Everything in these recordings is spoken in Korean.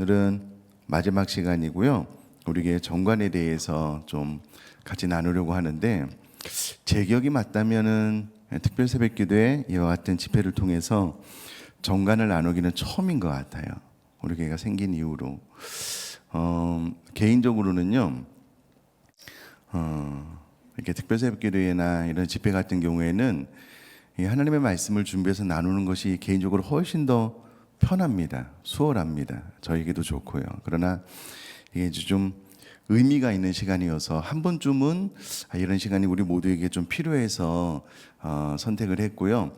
오늘은 마지막 시간이고요. 우리 교회 정관에 대해서 좀 같이 나누려고 하는데, 제 기억이 맞다면은 특별 새벽기도회 이와 같은 집회를 통해서 정관을 나누기는 처음인 것 같아요. 우리 교회가 생긴 이후로. 개인적으로는요, 이렇게 특별 새벽기도회나 이런 집회 같은 경우에는 이 하나님의 말씀을 준비해서 나누는 것이 개인적으로 훨씬 더 편합니다. 수월합니다. 저에게도 좋고요. 그러나 이게 이제 좀 의미가 있는 시간이어서 한 번쯤은 이런 시간이 우리 모두에게 좀 필요해서 선택을 했고요.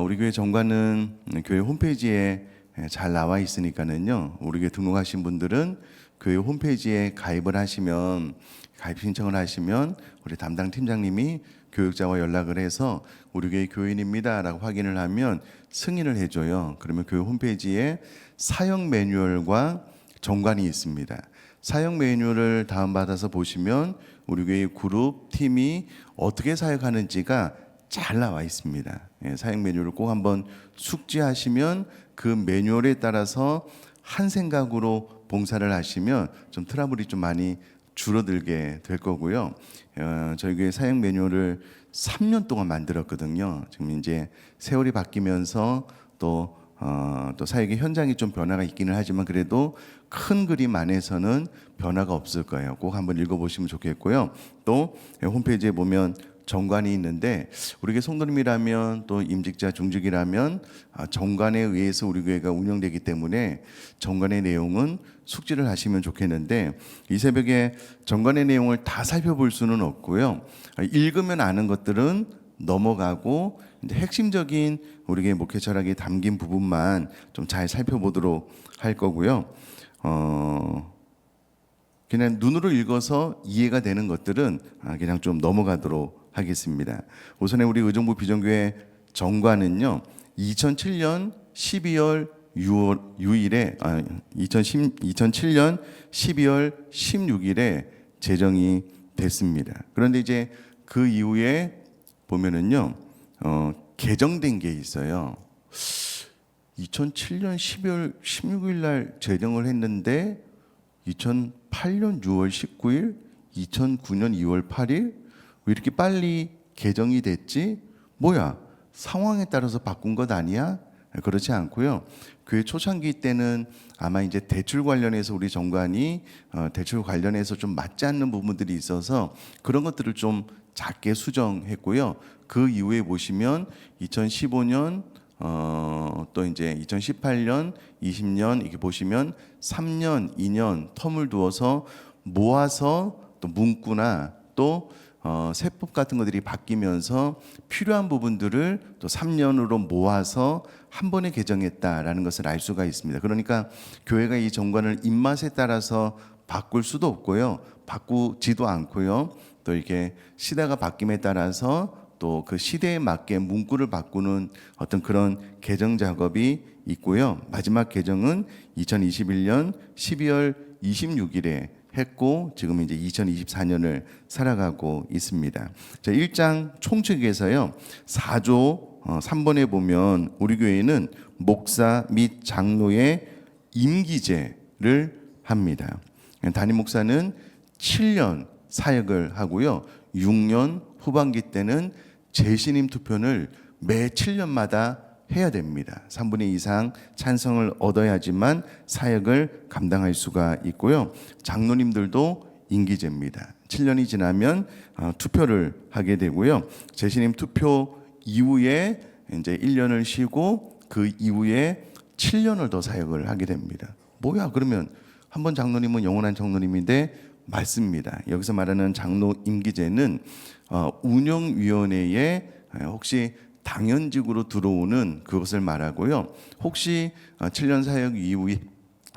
우리 교회 정관은 교회 홈페이지에 잘 나와 있으니까는요. 우리 교회 등록하신 분들은 교회 홈페이지에 가입을 하시면, 가입 신청을 하시면 우리 담당 팀장님이 교육자와 연락을 해서 우리 교회 교인입니다 라고 확인을 하면 승인을 해줘요. 그러면 교회 홈페이지에 사역 매뉴얼과 정관이 있습니다. 사역 매뉴얼을 다운받아서 보시면 우리 교회 그룹, 팀이 어떻게 사역하는지가 잘 나와 있습니다. 사역 매뉴얼을 꼭 한번 숙지하시면 그 매뉴얼에 따라서 한 생각으로 봉사를 하시면 좀 트러블이 좀 많이 줄어들게 될 거고요. 저희 교회 사역 매뉴얼을 3년 동안 만들었거든요. 지금 이제 세월이 바뀌면서 또 사역의 현장이 좀 변화가 있기는 하지만 그래도 큰 그림 안에서는 변화가 없을 거예요. 꼭 한번 읽어보시면 좋겠고요. 또 홈페이지에 보면 정관이 있는데, 우리 교회 성도님이라면 또 임직자, 중직이라면 정관에 의해서 우리 교회가 운영되기 때문에 정관의 내용은 숙지를 하시면 좋겠는데, 이 새벽에 정관의 내용을 다 살펴볼 수는 없고요. 읽으면 아는 것들은 넘어가고 이제 핵심적인 우리 교회 목회 철학이 담긴 부분만 좀 잘 살펴보도록 할 거고요. 그냥 눈으로 읽어서 이해가 되는 것들은 그냥 좀 넘어가도록 하겠습니다. 우선에 우리 의정부 비전교회 정관은요, 2007년 12월 6일에 2007년 12월 16일에 제정이 됐습니다. 그런데 이제 그 이후에 보면은요, 개정된 게 있어요. 2007년 12월 16일 날 제정을 했는데 2008년 6월 19일, 2009년 2월 8일 왜 이렇게 빨리 개정이 됐지? 뭐야? 상황에 따라서 바꾼 것 아니야? 그렇지 않고요. 교회 초창기 때는 아마 이제 대출 관련해서 우리 정관이 대출 관련해서 좀 맞지 않는 부분들이 있어서 그런 것들을 좀 작게 수정했고요. 그 이후에 보시면 2015년 또 이제 2018년, 20년 이렇게 보시면 3년, 2년 텀을 두어서 모아서 또 문구나 또 세법 같은 것들이 바뀌면서 필요한 부분들을 또 3년으로 모아서 한 번에 개정했다라는 것을 알 수가 있습니다. 그러니까 교회가 이 정관을 입맛에 따라서 바꿀 수도 없고요. 바꾸지도 않고요. 또 이렇게 시대가 바뀜에 따라서 또 그 시대에 맞게 문구를 바꾸는 어떤 그런 개정 작업이 있고요. 마지막 개정은 2021년 12월 26일에 했고 지금 이제 2024년을 살아가고 있습니다. 자, 1장 총칙에서요. 4조 3번에 보면 우리 교회는 목사 및 장로의 임기제를 합니다. 담임 목사는 7년 사역을 하고요. 6년 후반기 때는 재신임 투표를 매 7년마다 해야 됩니다. 3분의 2 이상 찬성을 얻어야지만 사역을 감당할 수가 있고요. 장로님들도 임기제입니다. 7년이 지나면 투표를 하게 되고요. 재신임 투표 이후에 이제 1년을 쉬고 그 이후에 7년을 더 사역을 하게 됩니다. 뭐야? 그러면 한 번 장로님은 영원한 장로님인데 맞습니다. 여기서 말하는 장로 임기제는 운영위원회에 혹시 당연직으로 들어오는 그것을 말하고요. 혹시 7년 사역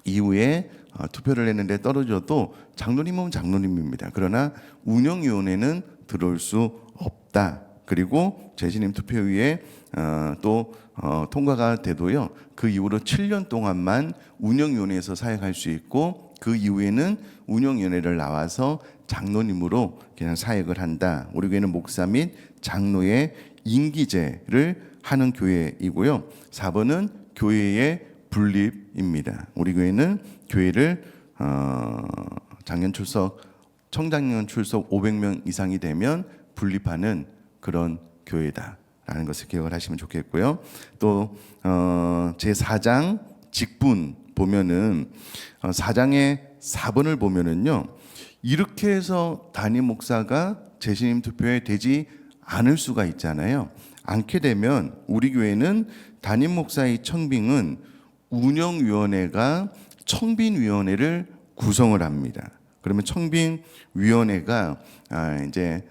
이후에 투표를 했는데 떨어져도 장로님은 장로님입니다. 그러나 운영위원회는 들어올 수 없다. 그리고 재신임 투표위에 또 통과가 돼도요. 그 이후로 7년 동안만 운영위원회에서 사역할 수 있고 그 이후에는 운영위원회를 나와서 장로님으로 그냥 사역을 한다. 우리 교회는 목사 및 장로의 임기제를 하는 교회이고요. 4번은 교회의 분립 교회입니다. 우리 교회는 교회를 장년 출석, 청장년 출석 500명 이상이 되면 분립하는 그런 교회다라는 것을 기억을 하시면 좋겠고요. 또 제4장 직분 보면은 4장의 4번을 보면은요, 이렇게 해서 담임 목사가 재신임 투표에 되지 않을 수가 있잖아요. 않게 되면 우리 교회는 담임 목사의 청빙은 운영위원회가 청빙위원회를 구성을 합니다. 그러면 청빙위원회가 이제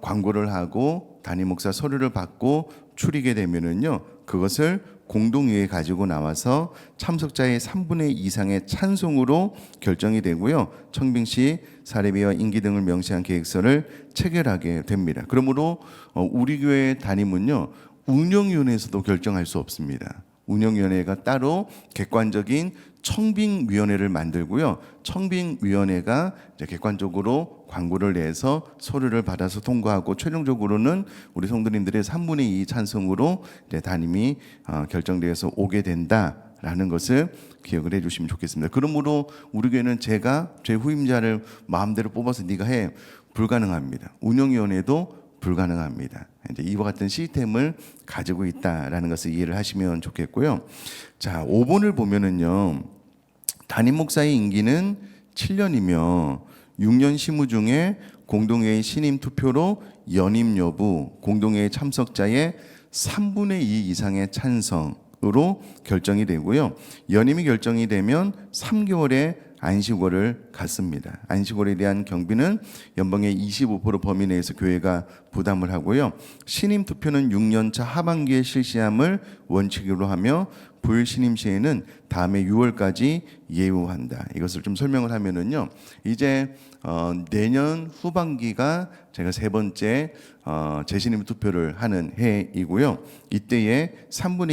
광고를 하고 담임 목사 서류를 받고 추리게 되면은요, 그것을 공동회의에 가지고 나와서 참석자의 3분의 2 이상의 찬성으로 결정이 되고요. 청빙 시 사례비와 임기 등을 명시한 계획서를 체결하게 됩니다. 그러므로 우리 교회 담임은요, 운영위원회에서도 결정할 수 없습니다. 운영위원회가 따로 객관적인 청빙위원회를 만들고요. 청빙위원회가 이제 객관적으로 광고를 내서 서류를 받아서 통과하고 최종적으로는 우리 성도님들의 3분의 2 찬성으로 이제 담임이 결정되어서 오게 된다라는 것을 기억을 해주시면 좋겠습니다. 그러므로 우리 교회는 제가 제 후임자를 마음대로 뽑아서 네가 해 불가능합니다. 운영위원회도 불가능합니다. 이제 이와 같은 시스템을 가지고 있다라는 것을 이해를 하시면 좋겠고요. 자, 5번을 보면은요, 담임 목사의 임기는 7년이며 6년 심의 중에 공동회의 신임 투표로 연임 여부 공동회의 참석자의 3분의 2 이상의 찬성으로 결정이 되고요. 연임이 결정이 되면 3개월의 안식월을 갖습니다. 안식월에 대한 경비는 연봉의 25% 범위 내에서 교회가 부담을 하고요. 신임 투표는 6년차 하반기에 실시함을 원칙으로 하며 불신임 시에는 다음해 6월까지 예우한다. 이것을 좀 설명을 하면은요, 이제 내년 후반기가 제가 세 번째 재신임 투표를 하는 해이고요. 이때에 3분의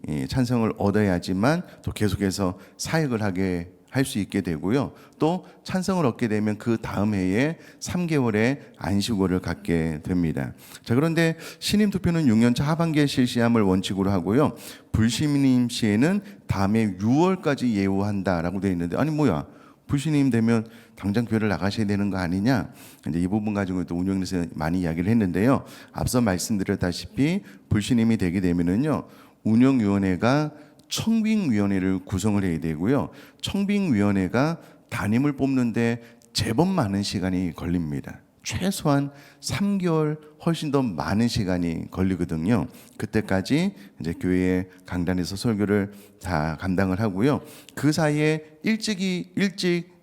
2 찬성을 얻어야지만 또 계속해서 사역을 하게 할 수 있게 되고요. 또 찬성을 얻게 되면 그 다음 해에 3개월의 안식월을 갖게 됩니다. 자, 그런데 신임 투표는 6년차 하반기에 실시함을 원칙으로 하고요. 불신임 시에는 다음해 6월까지 예우한다라고 되어 있는데, 아니 뭐야? 불신임 되면 당장 교회를 나가셔야 되는 거 아니냐? 이제 이 부분 가지고 또 운영에서 많이 이야기를 했는데요. 앞서 말씀드렸다시피 불신임이 되게 되면은요, 운영위원회가 청빙위원회를 구성을 해야 되고요. 청빙위원회가 담임을 뽑는데 제법 많은 시간이 걸립니다. 최소한 3개월 훨씬 더 많은 시간이 걸리거든요. 그때까지 이제 교회 강단에서 설교를 다 감당을 하고요. 그 사이에 일찍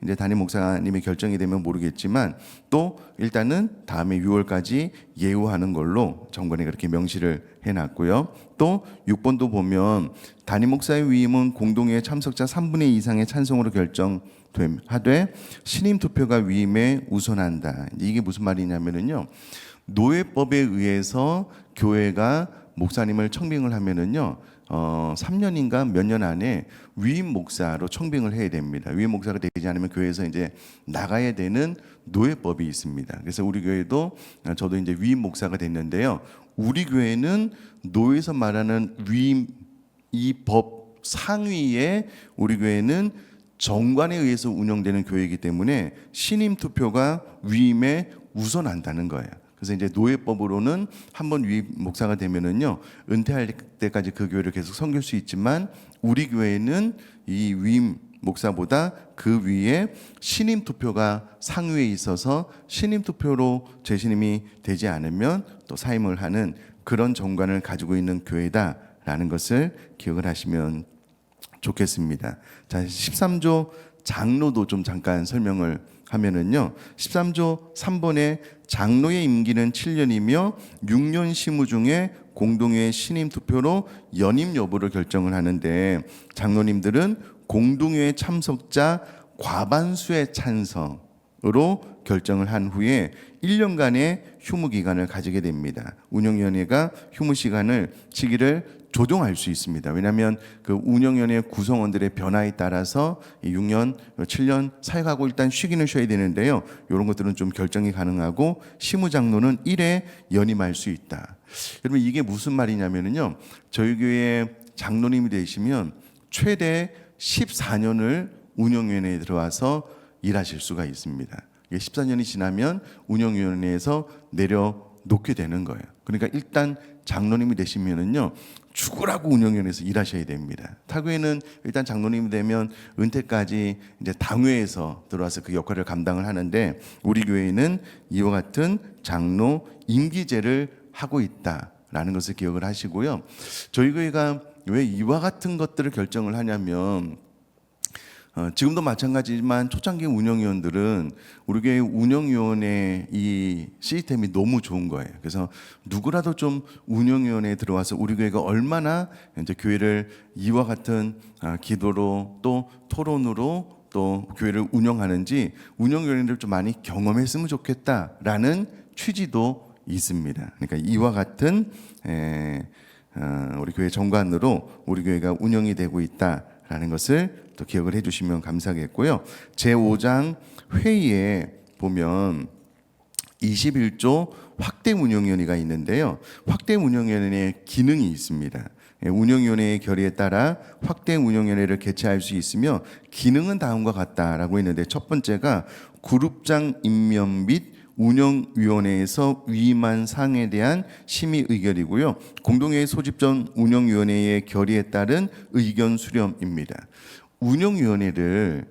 이제 담임 목사님이 결정이 되면 모르겠지만 또 일단은 다음에 6월까지 예우하는 걸로 정권에 그렇게 명시를 해놨고요. 또 6번도 보면 담임 목사의 위임은 공동회의 참석자 3분의 2 이상의 찬성으로 결정하되 신임 투표가 위임에 우선한다. 이게 무슨 말이냐면은요, 노예법에 의해서 교회가 목사님을 청빙을 하면은요, 3년인가 몇 년 안에 위임 목사로 청빙을 해야 됩니다. 위임 목사가 되지 않으면 교회에서 이제 나가야 되는 노예법이 있습니다. 그래서 우리 교회도 저도 이제 위임 목사가 됐는데요. 우리 교회는 노예에서 말하는 위임 이 법 상위에 우리 교회는 정관에 의해서 운영되는 교회이기 때문에 신임 투표가 위임에 우선한다는 거예요. 그래서 이제 노예법으로는 한번 위임 목사가 되면은요, 은퇴할 때까지 그 교회를 계속 섬길 수 있지만 우리 교회는 이 위임 목사보다 그 위에 신임 투표가 상위에 있어서 신임 투표로 재신임이 되지 않으면 또 사임을 하는 그런 정관을 가지고 있는 교회다라는 것을 기억을 하시면 좋겠습니다. 자, 13조 장로도 좀 잠깐 설명을 하면은요, 13조 3번에 장로의 임기는 7년이며 6년 심의 중에 공동회의 신임 투표로 연임 여부를 결정을 하는데, 장로님들은 공동회의 참석자 과반수의 찬성으로 결정을 한 후에 1년간의 휴무 기간을 가지게 됩니다. 운영위원회가 휴무 시기를 조정할 수 있습니다. 왜냐하면 그 운영위원회 구성원들의 변화에 따라서 6년, 7년 사역하고 일단 쉬기는 쉬어야 되는데요. 이런 것들은 좀 결정이 가능하고 시무장로는 1회 연임할 수 있다. 여러분, 이게 무슨 말이냐면요, 저희 교회 장로님이 되시면 최대 14년을 운영위원회에 들어와서 일하실 수가 있습니다. 14년이 지나면 운영위원회에서 내려놓게 되는 거예요. 그러니까 일단 장로님이 되시면은요, 죽으라고 운영위원회에서 일하셔야 됩니다. 타교회는 일단 장로님이 되면 은퇴까지 이제 당회에서 들어와서 그 역할을 감당을 하는데, 우리 교회는 이와 같은 장로 임기제를 하고 있다라는 것을 기억을 하시고요. 저희 교회가 왜 이와 같은 것들을 결정을 하냐면, 지금도 마찬가지지만 초창기 운영위원들은 우리 교회 운영위원회 이 시스템이 너무 좋은 거예요. 그래서 누구라도 좀 운영위원회에 들어와서 우리 교회가 얼마나 이제 교회를 이와 같은 기도로 또 토론으로 또 교회를 운영하는지 운영위원회를 좀 많이 경험했으면 좋겠다라는 취지도 있습니다. 그러니까 이와 같은 우리 교회 정관으로 우리 교회가 운영이 되고 있다라는 것을 또 기억을 해주시면 감사하겠고요. 제5장 회의에 보면 21조 확대 운영위원회가 있는데요. 확대 운영위원회의 기능이 있습니다. 운영위원회의 결의에 따라 확대 운영위원회를 개최할 수 있으며 기능은 다음과 같다라고 했는데, 첫 번째가 그룹장 임명 및 운영위원회에서 위임한 사항에 대한 심의 의결이고요. 공동회의 소집 전 운영위원회의 결의에 따른 의견 수렴입니다. 운영위원회를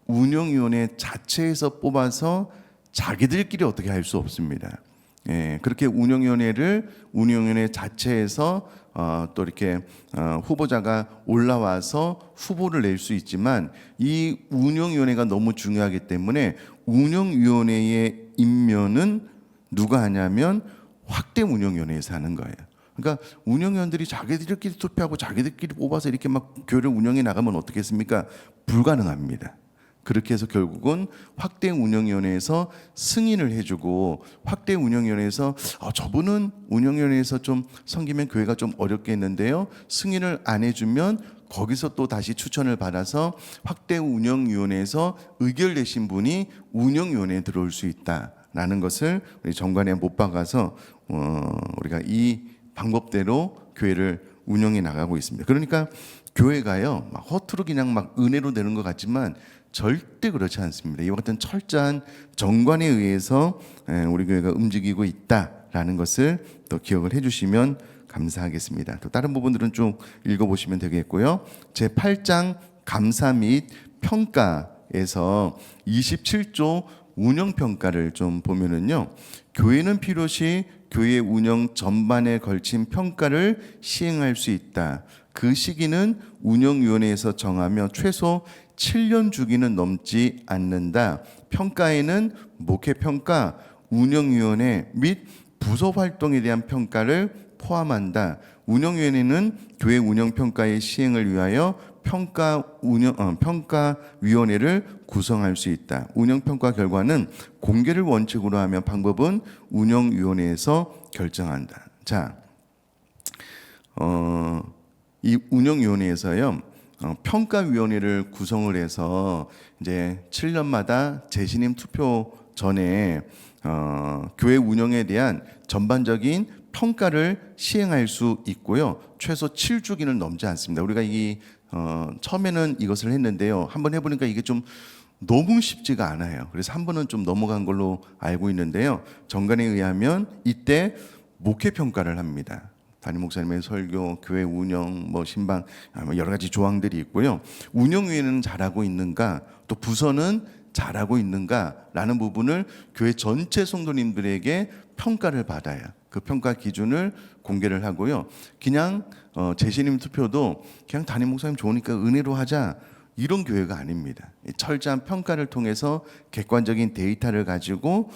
운영위원회 자체에서 뽑아서 자기들끼리 어떻게 할 수 없습니다. 그렇게 운영위원회 자체에서 또 이렇게 후보자가 올라와서 후보를 낼 수 있지만, 이 운영위원회가 너무 중요하기 때문에 운영위원회의 임명은 누가 하냐면 확대 운영위원회에서 하는 거예요. 그러니까 운영위원들이 자기들끼리 투표하고 자기들끼리 뽑아서 이렇게 막 교회를 운영해 나가면 어떻겠습니까? 불가능합니다. 그렇게 해서 결국은 확대 운영위원회에서 승인을 해주고, 확대 운영위원회에서 저분은 운영위원회에서 좀 섬기면 교회가 좀 어렵겠는데요, 승인을 안 해주면 거기서 또 다시 추천을 받아서 확대 운영위원회에서 의결되신 분이 운영위원회에 들어올 수 있다라는 것을 우리 정관에 못 박아서 우리가 이 방법대로 교회를 운영해 나가고 있습니다. 그러니까 교회가요, 막 허투루 그냥 막 은혜로 되는 것 같지만 절대 그렇지 않습니다. 이와 같은 철저한 정관에 의해서 우리 교회가 움직이고 있다라는 것을 또 기억을 해주시면 감사하겠습니다. 또 다른 부분들은 쭉 읽어보시면 되겠고요. 제8장 감사 및 평가에서 27조 운영평가를 좀 보면은요, 교회는 필요시 교회 운영 전반에 걸친 평가를 시행할 수 있다. 그 시기는 운영위원회에서 정하며 최소 7년 주기는 넘지 않는다. 평가에는 목회평가, 운영위원회 및 부서 활동에 대한 평가를 포함한다. 운영위원회는 교회 운영평가의 시행을 위하여 평가위원회를 구성할 수 있다. 운영평가 결과는 공개를 원칙으로 하며 방법은 운영위원회에서 결정한다. 자, 이 운영위원회에서요, 평가위원회를 구성을 해서 이제 7년마다 재신임 투표 전에 교회 운영에 대한 전반적인 평가를 시행할 수 있고요. 최소 7주기는 넘지 않습니다. 우리가 처음에는 이것을 했는데요, 한번 해보니까 이게 좀 너무 쉽지가 않아요. 그래서 한 번은 좀 넘어간 걸로 알고 있는데요, 정관에 의하면 이때 목회 평가를 합니다. 담임 목사님의 설교, 교회 운영, 신방, 여러 가지 조항들이 있고요. 운영위원회는 잘하고 있는가, 또 부서는 잘하고 있는가라는 부분을 교회 전체 성도님들에게 평가를 받아야 그 평가 기준을 공개를 하고요. 그냥 재신임 투표도 그냥 담임 목사님 좋으니까 은혜로 하자, 이런 교회가 아닙니다. 철저한 평가를 통해서 객관적인 데이터를 가지고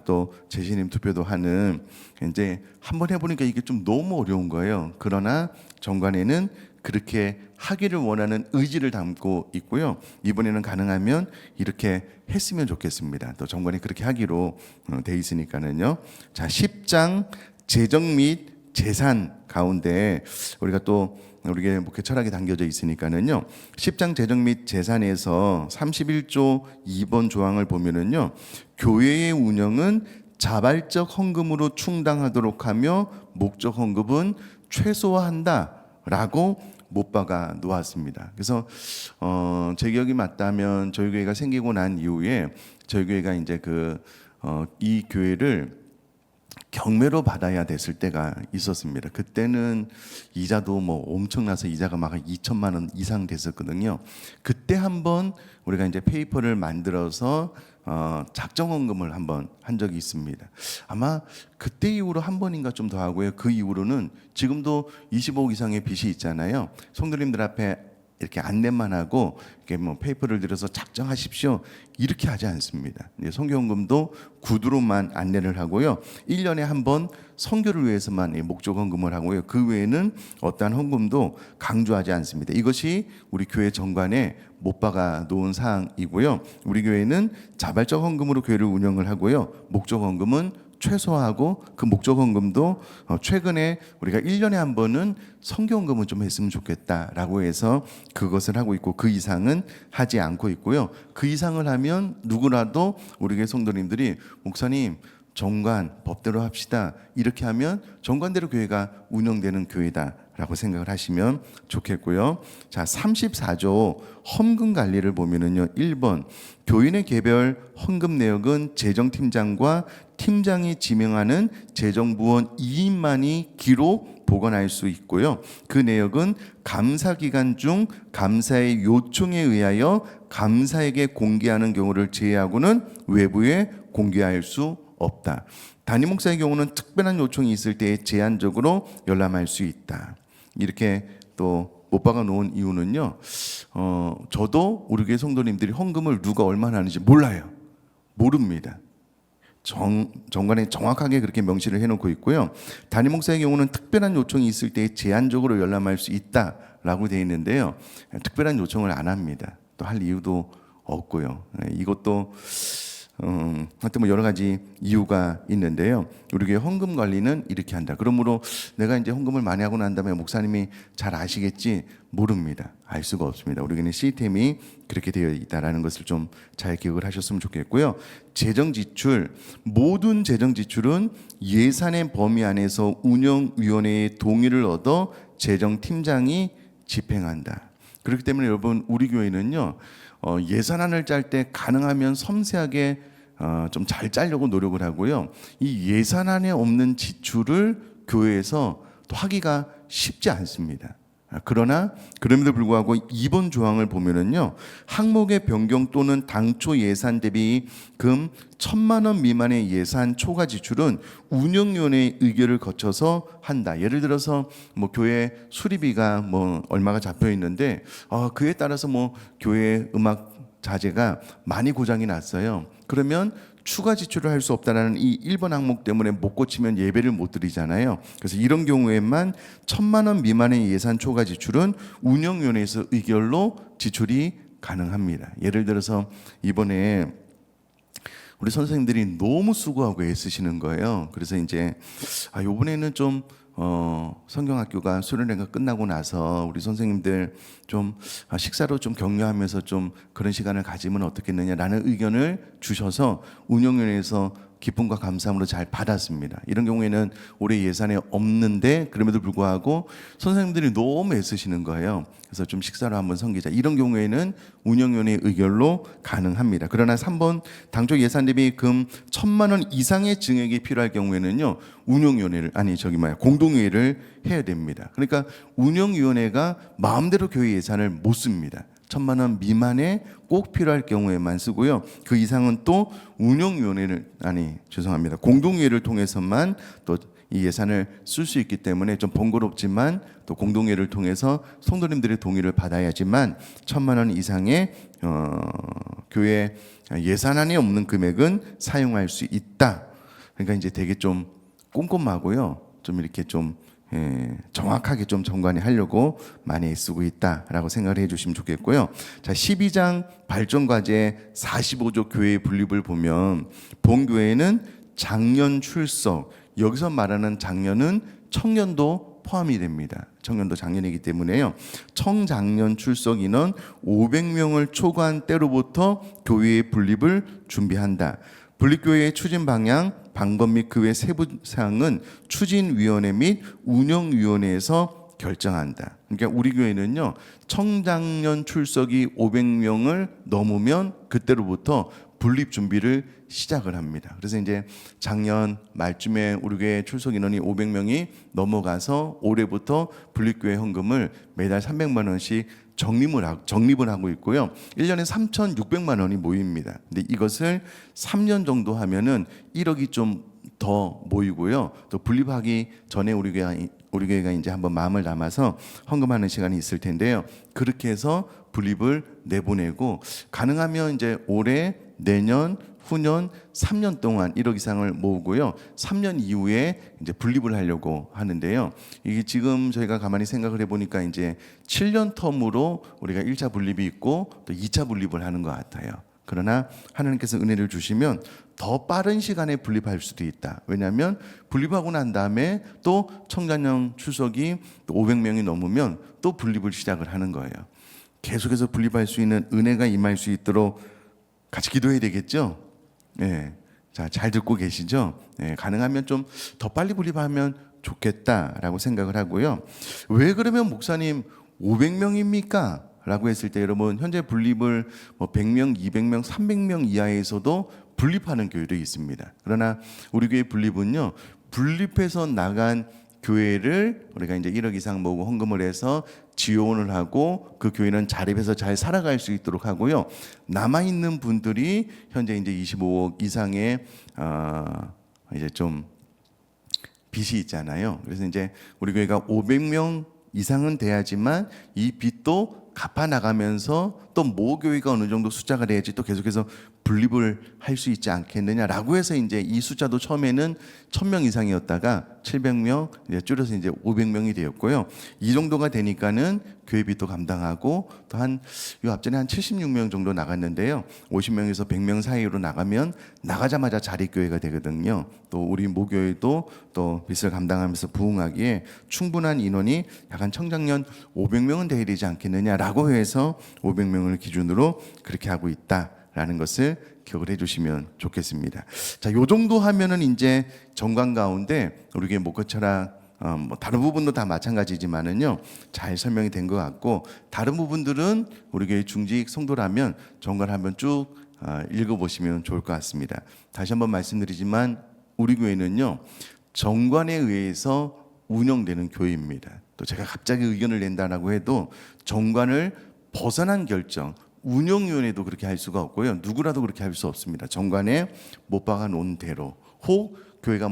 또 재신임 투표도 하는, 이제 한번 해보니까 이게 좀 너무 어려운 거예요. 그러나 정관에는 그렇게 하기를 원하는 의지를 담고 있고요. 이번에는 가능하면 이렇게 했으면 좋겠습니다. 또 정관이 그렇게 하기로 돼 있으니까는요. 자, 10장 재정 및 재산 가운데 우리가 또 우리의 목회 철학이 담겨져 있으니까는요, 10장 재정 및 재산에서 31조 2번 조항을 보면은요, 교회의 운영은 자발적 헌금으로 충당하도록 하며 목적 헌금은 최소화한다라고 못 박아 놓았습니다. 그래서 제 기억이 맞다면 저희 교회가 생기고 난 이후에 저희 교회가 이제 이 교회를 경매로 받아야 됐을 때가 있었습니다. 그때는 이자도 뭐 엄청나서 이자가 막 2천만 원 이상 됐었거든요. 그때 한번 우리가 이제 페이퍼를 만들어서 작정헌금을 한번 한 적이 있습니다. 아마 그때 이후로 한 번인가 좀 더 하고요. 그 이후로는 지금도 25억 이상의 빚이 있잖아요. 성도님들 앞에 이렇게 안내만 하고 이렇게 뭐 페이퍼를 들여서 작정하십시오 이렇게 하지 않습니다. 선교헌금도 구두로만 안내를 하고요. 1년에 한 번 선교를 위해서만 목적 헌금을 하고요. 그 외에는 어떠한 헌금도 강조하지 않습니다. 이것이 우리 교회 정관에 못 박아 놓은 사항이고요. 우리 교회는 자발적 헌금으로 교회를 운영을 하고요. 목적 헌금은 최소화하고 그 목적 헌금도 최근에 우리가 1년에 한 번은 선교헌금은 좀 했으면 좋겠다라고 해서 그것을 하고 있고 그 이상은 하지 않고 있고요. 그 이상을 하면 누구라도 우리 교회 성도님들이 목사님 정관 법대로 합시다 이렇게 하면 정관대로 교회가 운영되는 교회다라고 생각을 하시면 좋겠고요. 자, 34조 헌금 관리를 보면은요. 1번 교인의 개별 헌금 내역은 재정팀장과 팀장이 지명하는 재정부원 2인만이 기록 보관할 수 있고요. 그 내역은 감사 기간 중 감사의 요청에 의하여 감사에게 공개하는 경우를 제외하고는 외부에 공개할 수 없다. 담임 목사의 경우는 특별한 요청이 있을 때 제한적으로 열람할 수 있다. 이렇게 또 못 박아 놓은 이유는요. 저도 우리 교회 성도님들이 헌금을 누가 얼마나 하는지 몰라요. 모릅니다. 정관에 정확하게 그렇게 명시를 해놓고 있고요. 담임 목사의 경우는 특별한 요청이 있을 때 제한적으로 열람할 수 있다라고 되어 있는데요. 특별한 요청을 안 합니다. 또 할 이유도 없고요. 이것도 하여튼 뭐 여러 가지 이유가 있는데요. 우리 교회 헌금 관리는 이렇게 한다. 그러므로 내가 이제 헌금을 많이 하고 난 다음에 목사님이 잘 아시겠지? 모릅니다. 알 수가 없습니다. 우리 교회는 시스템이 그렇게 되어 있다라는 것을 좀 잘 기억을 하셨으면 좋겠고요. 재정 지출, 모든 재정 지출은 예산의 범위 안에서 운영위원회의 동의를 얻어 재정팀장이 집행한다. 그렇기 때문에 여러분 우리 교회는요. 예산안을 짤 때 가능하면 섬세하게 좀 잘 짜려고 노력을 하고요. 이 예산안에 없는 지출을 교회에서 또 하기가 쉽지 않습니다. 그러나 그럼에도 불구하고 2번 조항을 보면은요. 항목의 변경 또는 당초 예산 대비 금 1,000만 원 미만의 예산 초과 지출은 운영위원회의 의결을 거쳐서 한다. 예를 들어서 뭐 교회 수리비가 뭐 얼마가 잡혀 있는데 그에 따라서 뭐 교회 음악 자재가 많이 고장이 났어요. 그러면 추가 지출을 할 수 없다는 이 1번 항목 때문에 못 고치면 예배를 못 드리잖아요. 그래서 이런 경우에만 1,000만 원 미만의 예산 초과 지출은 운영위원회에서 의결로 지출이 가능합니다. 예를 들어서 이번에 우리 선생님들이 너무 수고하고 애쓰시는 거예요. 그래서 이제 이번에는 좀 성경학교가 수련회가 끝나고 나서 우리 선생님들 좀 식사로 좀 격려하면서 좀 그런 시간을 가지면 어떻겠느냐라는 의견을 주셔서 운영위원회에서 기쁨과 감사함으로 잘 받았습니다. 이런 경우에는 올해 예산에 없는데 그럼에도 불구하고 선생님들이 너무 애쓰시는 거예요. 그래서 좀 식사로 한번 섬기자. 이런 경우에는 운영위원회 의결로 가능합니다. 그러나 3번 당초 예산 대비 금 1,000만 원 이상의 증액이 필요할 경우에는요. 운영위원회를 공동회의를 해야 됩니다. 그러니까 운영위원회가 마음대로 교회 예산을 못 씁니다. 1,000만 원 미만에 꼭 필요할 경우에만 쓰고요. 그 이상은 또 공동회의를 통해서만 또 이 예산을 쓸 수 있기 때문에 좀 번거롭지만 또 공동회의를 통해서 성도님들의 동의를 받아야지만 1,000만 원 이상의 교회 예산안에 없는 금액은 사용할 수 있다. 그러니까 이제 되게 좀 꼼꼼하고요. 좀 이렇게 좀 정확하게 좀 정관이 하려고 많이 애쓰고 있다라고 생각을 해주시면 좋겠고요. 자, 12장 발전과제 45조 교회의 분립을 보면 본교회는 장년 출석, 여기서 말하는 장년은 청년도 포함이 됩니다. 청년도 장년이기 때문에요. 청장년 출석 인원 500명을 초과한 때로부터 교회의 분립을 준비한다. 분립교회의 추진 방향, 방법 및 그 외 세부 사항은 추진위원회 및 운영위원회에서 결정한다. 그러니까 우리 교회는요, 청장년 출석이 500명을 넘으면 그때로부터 분립 준비를 시작을 합니다. 그래서 이제 작년 말쯤에 우리 교회 출석 인원이 500명이 넘어가서 올해부터 분립교회 헌금을 매달 300만 원씩 적립을 하고 있고요. 1년에 3,600만 원이 모입니다. 근데 이것을 3년 정도 하면은 1억이 좀 더 모이고요. 또 분립하기 전에 우리 교회가 이제 한번 마음을 담아서 헌금하는 시간이 있을 텐데요. 그렇게 해서 분립을 내보내고 가능하면 이제 올해, 내년, 후년 3년 동안 1억 이상을 모으고요. 3년 이후에 이제 분립을 하려고 하는데요. 이게 지금 저희가 가만히 생각을 해보니까 이제 7년 텀으로 우리가 1차 분립이 있고 또 2차 분립을 하는 것 같아요. 그러나 하나님께서 은혜를 주시면 더 빠른 시간에 분립할 수도 있다. 왜냐하면 분립하고 난 다음에 또 청장년 출석이 500명이 넘으면 또 분립을 시작을 하는 거예요. 계속해서 분립할 수 있는 은혜가 임할 수 있도록 같이 기도해야 되겠죠? 네. 자, 잘 듣고 계시죠? 네. 가능하면 좀 더 빨리 분립하면 좋겠다라고 생각을 하고요. 왜 그러면 목사님 500명입니까? 라고 했을 때 여러분 현재 분립을 100명, 200명, 300명 이하에서도 분립하는 교회도 있습니다. 그러나 우리 교회 분립은요, 분립해서 나간 교회를 우리가 이제 1억 이상 모으고 헌금을 해서 지원을 하고 그 교회는 자립해서 잘 살아갈 수 있도록 하고요. 남아 있는 분들이 현재 이제 25억 이상의 이제 좀 빚이 있잖아요. 그래서 이제 우리 교회가 500명 이상은 돼야지만 이 빚도 갚아 나가면서 또 모교회가 어느 정도 숫자가 돼야지 또 계속해서 분립을 할 수 있지 않겠느냐라고 해서 이제 이 숫자도 처음에는 1,000명 이상이었다가 700명 이제 줄여서 이제 500명이 되었고요. 이 정도가 되니까는 교회 빚도 감당하고 또 한 요 앞전에 한 76명 정도 나갔는데요. 50명에서 100명 사이로 나가면 나가자마자 자립교회가 되거든요. 또 우리 모교회도 또 빚을 감당하면서 부흥하기에 충분한 인원이 약 한 청장년 500명은 돼야 되지 않겠느냐라고 해서 500명을 기준으로 그렇게 하고 있다라는 것을 기억을 해주시면 좋겠습니다. 자, 요 정도 하면은 이제 정관 가운데 우리 교회 목회철학 다른 부분도 다 마찬가지지만은요 잘 설명이 된 것 같고 다른 부분들은 우리 교회 중직 성도라면 정관 한번 쭉 읽어보시면 좋을 것 같습니다. 다시 한번 말씀드리지만 우리 교회는요 정관에 의해서 운영되는 교회입니다. 또 제가 갑자기 의견을 낸다라고 해도 정관을 벗어난 결정, 운영위원회도 그렇게 할 수가 없고요. 누구라도 그렇게 할 수 없습니다. 정관에 못 박아 놓은 대로 혹 교회가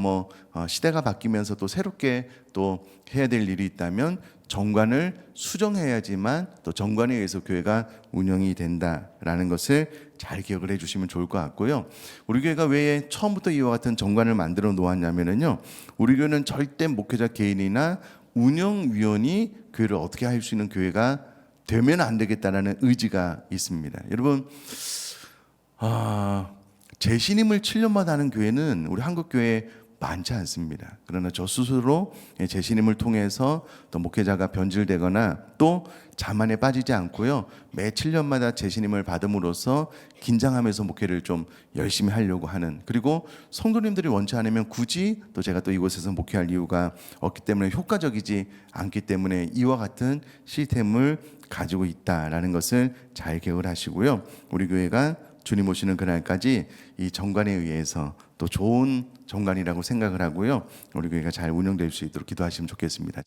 시대가 바뀌면서 또 새롭게 또 해야 될 일이 있다면 정관을 수정해야지만 또 정관에 의해서 교회가 운영이 된다라는 것을 잘 기억을 해주시면 좋을 것 같고요. 우리 교회가 왜 처음부터 이와 같은 정관을 만들어 놓았냐면요, 우리 교회는 절대 목회자 개인이나 운영위원이 교회를 어떻게 할 수 있는 교회가 되면 안 되겠다라는 의지가 있습니다. 여러분, 재신임을 7년마다 하는 교회는 우리 한국 교회에 많지 않습니다. 그러나 저 스스로 재신임을 통해서 또 목회자가 변질되거나 또 자만에 빠지지 않고요. 매 7년마다 재신임을 받음으로써 긴장하면서 목회를 좀 열심히 하려고 하는, 그리고 성도님들이 원치 않으면 굳이 또 제가 또 이곳에서 목회할 이유가 없기 때문에 효과적이지 않기 때문에 이와 같은 시스템을 가지고 있다라는 것을 잘 기억을 하시고요. 우리 교회가 주님 오시는 그날까지 이 정관에 의해서 또 좋은 정관이라고 생각을 하고요. 우리 교회가 잘 운영될 수 있도록 기도하시면 좋겠습니다.